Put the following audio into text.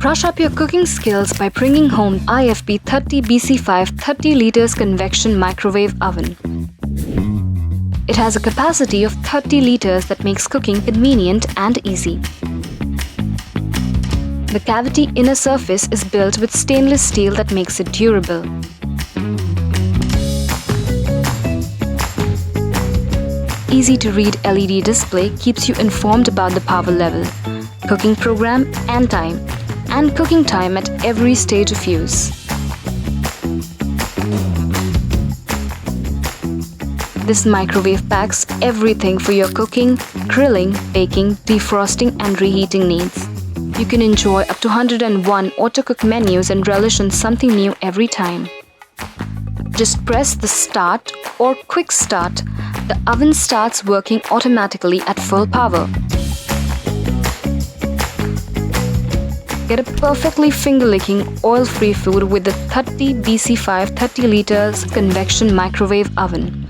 Brush up your cooking skills by bringing home IFB 30 BC5 30 liters convection microwave oven. It has a capacity of 30 liters that makes cooking convenient and easy. The cavity inner surface is built with stainless steel that makes it durable. Easy-to-read LED display keeps you informed about the power level, cooking program and cooking time at every stage of use. This microwave packs everything for your cooking, grilling, baking, defrosting and reheating needs. You can enjoy up to 101 auto-cook menus and relish on something new every time. Just press the start or quick start. The oven starts working automatically at full power. Get a perfectly finger-licking, oil-free food with the 30 BC5 30 liters convection microwave oven.